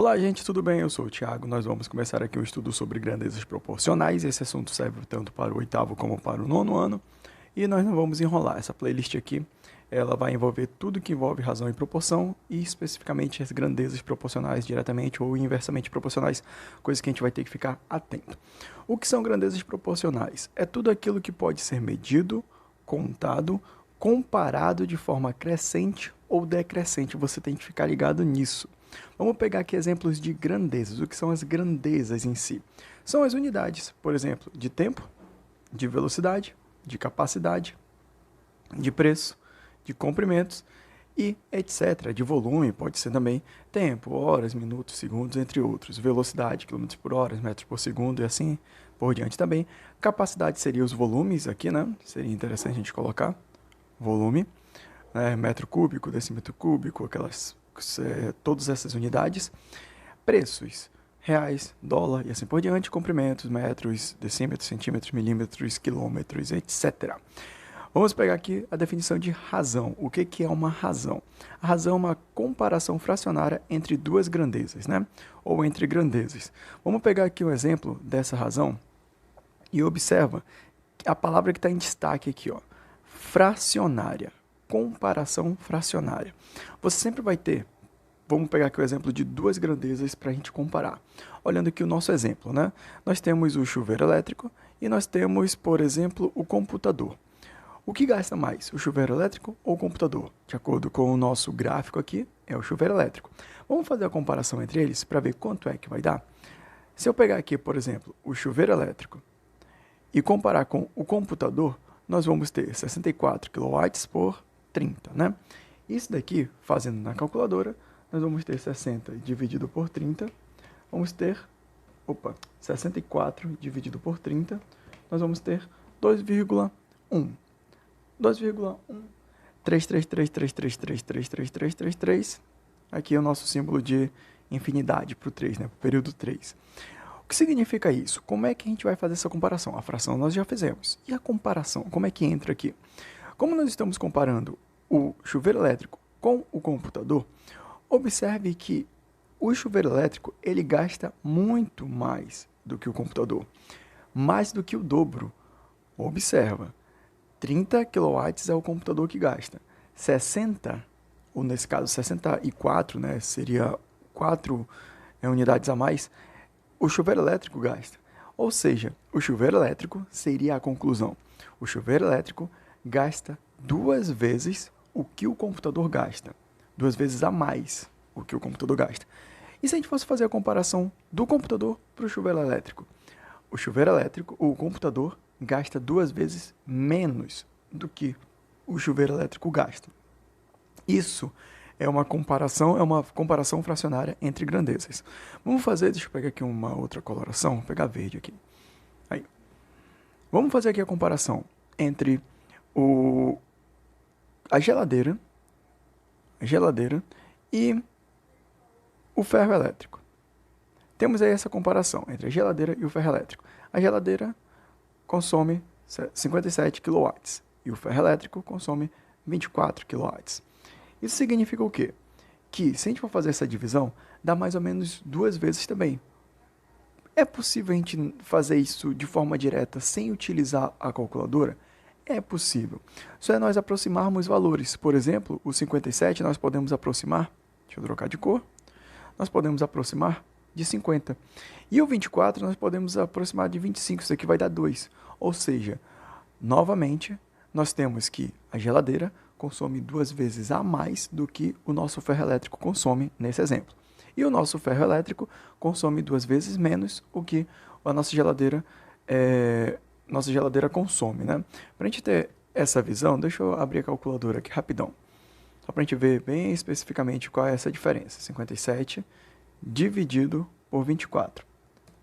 Olá, gente, tudo bem? Eu sou o Thiago. Nós vamos começar aqui um estudo sobre grandezas proporcionais. Esse assunto serve tanto para o oitavo como para o nono ano. E nós não vamos enrolar. Essa playlist aqui, ela vai envolver tudo que envolve razão e proporção e especificamente as grandezas proporcionais diretamente ou inversamente proporcionais, coisa que a gente vai ter que ficar atento. O que são grandezas proporcionais? É tudo aquilo que pode ser medido, contado, comparado de forma crescente ou decrescente. Você tem que ficar ligado nisso. Vamos pegar aqui exemplos de grandezas. O que são as grandezas em si? São as unidades, por exemplo, de tempo, de velocidade, de capacidade, de preço, de comprimentos e etc. De volume, pode ser também tempo, horas, minutos, segundos, entre outros. Velocidade, quilômetros por hora, metros por segundo e assim por diante também. Capacidade seria os volumes aqui, né? Seria interessante a gente colocar volume, né? Metro cúbico, decímetro cúbico, todas essas unidades. Preços, reais, dólar e assim por diante, comprimentos, metros, decímetros, centímetros, milímetros, quilômetros, etc. Vamos pegar aqui a definição de razão. O que é uma razão? A razão é uma comparação fracionária entre duas grandezas, né? Ou entre grandezas. Vamos pegar aqui um exemplo dessa razão e observa a palavra que está em destaque aqui, ó, fracionária. Comparação fracionária. Você sempre vai ter, vamos pegar aqui o exemplo de duas grandezas para a gente comparar. Olhando aqui o nosso exemplo, né? Nós temos o chuveiro elétrico e nós temos, por exemplo, o computador. O que gasta mais, o chuveiro elétrico ou o computador? De acordo com o nosso gráfico aqui, é o chuveiro elétrico. Vamos fazer a comparação entre eles para ver quanto é que vai dar? Se eu pegar aqui, por exemplo, o chuveiro elétrico e comparar com o computador, nós vamos ter 64 kW por 30, né? Isso daqui, fazendo na calculadora, nós vamos ter 60 dividido por 30, vamos ter, 64 dividido por 30, nós vamos ter 2,1. 2,1, 33333333333. Aqui é o nosso símbolo de infinidade para o 3, né? Para o período 3. O que significa isso? Como é que a gente vai fazer essa comparação? A fração nós já fizemos. E a comparação, como é que entra aqui? Como nós estamos comparando o chuveiro elétrico com o computador, observe que o chuveiro elétrico ele gasta muito mais do que o computador, mais do que o dobro. Observa, 30 kW é o computador que gasta, 60, ou nesse caso 64, né, seria 4 unidades a mais, o chuveiro elétrico gasta. Ou seja, o chuveiro elétrico seria a conclusão. O chuveiro elétrico gasta 2 vezes o que o computador gasta. 2 vezes a mais o que o computador gasta. E se a gente fosse fazer a comparação do computador para o chuveiro elétrico? O chuveiro elétrico, o computador, gasta 2 vezes menos do que o chuveiro elétrico gasta. Isso é uma comparação fracionária entre grandezas. Vamos fazer, deixa eu pegar aqui uma outra coloração, vou pegar verde aqui. Aí. Vamos fazer aqui a comparação entre a geladeira e o ferro elétrico. Temos aí essa comparação entre a geladeira e o ferro elétrico. A geladeira consome 57 kW e o ferro elétrico consome 24 kW. Isso significa o quê? Que se a gente for fazer essa divisão, dá mais ou menos 2 vezes também. É possível a gente fazer isso de forma direta sem utilizar a calculadora? É possível. Só é nós aproximarmos valores. Por exemplo, o 57 nós podemos aproximar, deixa eu trocar de cor, nós podemos aproximar de 50. E o 24 nós podemos aproximar de 25, isso aqui vai dar 2. Ou seja, novamente, nós temos que a geladeira consome 2 vezes a mais do que o nosso ferro elétrico consome nesse exemplo. E o nosso ferro elétrico consome 2 vezes menos o que a nossa geladeira consome, né? Para a gente ter essa visão, deixa eu abrir a calculadora aqui rapidão. Só para a gente ver bem especificamente qual é essa diferença. 57 dividido por 24.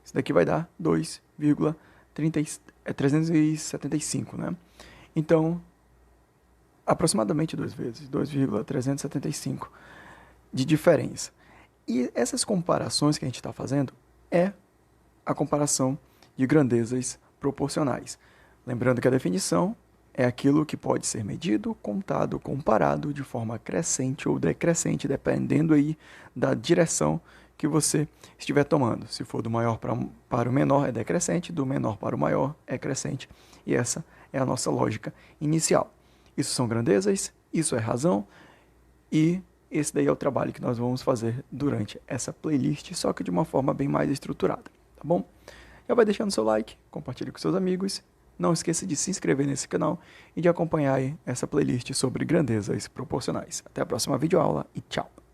Isso daqui vai dar 2,375, né? Então, aproximadamente 2 vezes, 2,375 de diferença. E essas comparações que a gente está fazendo é a comparação de grandezas proporcionais. Lembrando que a definição é aquilo que pode ser medido, contado, comparado de forma crescente ou decrescente, dependendo aí da direção que você estiver tomando. Se for do maior para o menor, é decrescente, do menor para o maior é crescente. E essa é a nossa lógica inicial. Isso são grandezas, isso é razão, e esse daí é o trabalho que nós vamos fazer durante essa playlist, só que de uma forma bem mais estruturada, tá bom? Já vai deixando seu like, compartilhe com seus amigos, não esqueça de se inscrever nesse canal e de acompanhar aí essa playlist sobre grandezas proporcionais. Até a próxima videoaula e tchau!